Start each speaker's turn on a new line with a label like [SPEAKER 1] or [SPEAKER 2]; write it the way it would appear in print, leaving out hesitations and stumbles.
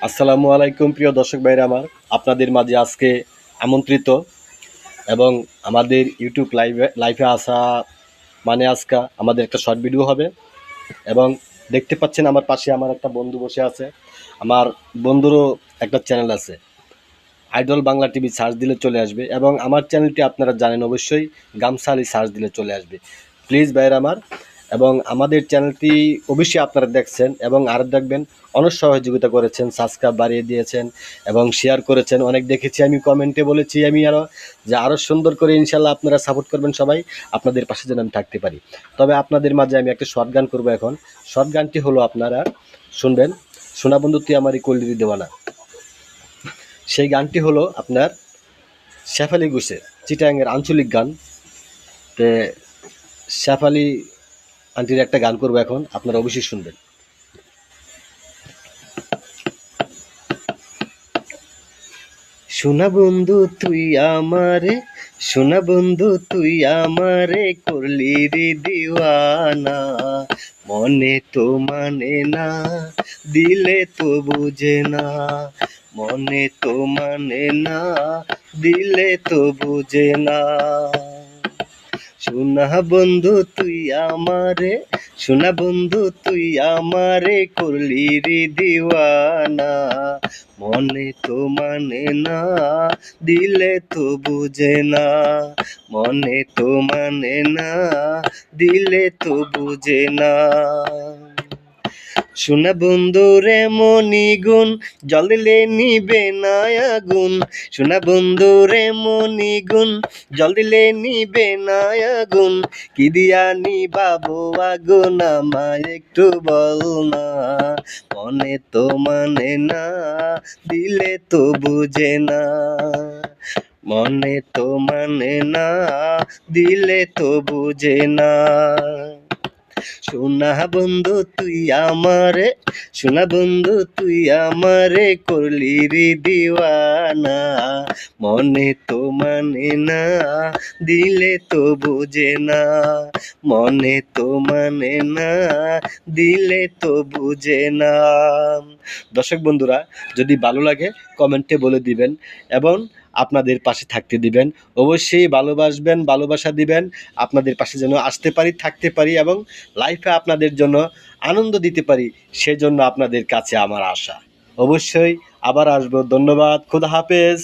[SPEAKER 1] আসসালামু আলাইকুম প্রিয় দর্শক ভাইরা আমার, আপনাদের মাঝে আজকে আমন্ত্রিত এবং আমাদের ইউটিউব লাইভে আসা মানে আজকে আমাদের একটা শর্ট ভিডিও হবে। এবং দেখতে পাচ্ছেন আমার পাশে আমার একটা বন্ধু বসে আছে। আমার বন্ধুরও একটা চ্যানেল আছে, আইডল বাংলা টিভি সার্চ দিলে চলে আসবে, এবং আমার চ্যানেলটি আপনারা জানেন অবশ্যই, গামসা আলী সার্চ দিলে চলে আসবে। প্লিজ ভাইরা আমার, এবং আমাদের চ্যানেলটি অবশ্যই আপনারা দেখছেন এবং আরও দেখবেন। অনেক সহযোগিতা করেছেন, সাবস্ক্রাইব বাড়িয়ে দিয়েছেন এবং শেয়ার করেছেন। অনেক দেখেছি, আমি কমেন্টে বলেছি আমি আরও সুন্দর করে ইনশাল্লাহ আপনারা সাপোর্ট করবেন সবাই, আপনাদের পাশে যেন আমি থাকতে পারি। তবে আপনাদের মাঝে আমি একটা শর্ট গান করবো এখন। শর্ট গানটি হলো, আপনারা শুনবেন, সোনা বন্ধু তুই আমারই কলিরি দেওয়ানা। সেই গানটি হলো আপনার শেফালি ঘোষের, চিটাগাংয়ের আঞ্চলিক গান। তে শেফালি আন্টির একটা গান করবো এখন, আপনারা অবশ্যই শুনবেন। সোনা বন্ধু তুই আমারে, সোনা বন্ধু তুই আমারে করলি রে দিওয়ানা, মনে তো মানে না, দিলে তো বুঝে না, মনে তো মানে না, দিলে তো বুঝে না। সোনা বন্ধু তুই আমারে, সোনা বন্ধু তুই আমারে করলি রে দিওয়ানা, মনে তো মানে না, দিলে তো বুঝে না, মনে তো মানে না, দিলে তো বুঝে না। সোনা বন্ধুরে মনিগুণ, জল দিলে নিবে না আগুন, সোনা বন্ধুরে মনিগুণ, জল দিলে নিবে না আগুন, কি দিয়া নিবাবো আগুন আমায় একটু বল না, মনে তো মানে না, দিলে তো বুঝে না, মনে তো মানে না, দিলে তো বুঝে না। সোনা বন্ধু তুই আমারে, সোনা বন্ধু তুই আমারে করলি রে দিওয়ানা, মনে তো মানে না, দিলে তো বুঝে না, মনে তো মানে না, দিলে তো বুঝে না। দর্শক বন্ধুরা, যদি ভালো লাগে কমেন্টে বলে দিবেন এবং আপনাদের পাশে থাকতে দিবেন। অবশ্যই ভালোবাসবেন, ভালোবাসা দিবেন, আপনাদের পাশে যেন আসতে পারি, থাকতে পারি এবং লাইফে আপনাদের জন্য আনন্দ দিতে পারি, সেজন্য আপনাদের কাছে আমার আশা। অবশ্যই আবার আসবো। ধন্যবাদ। খোদা হাফেজ।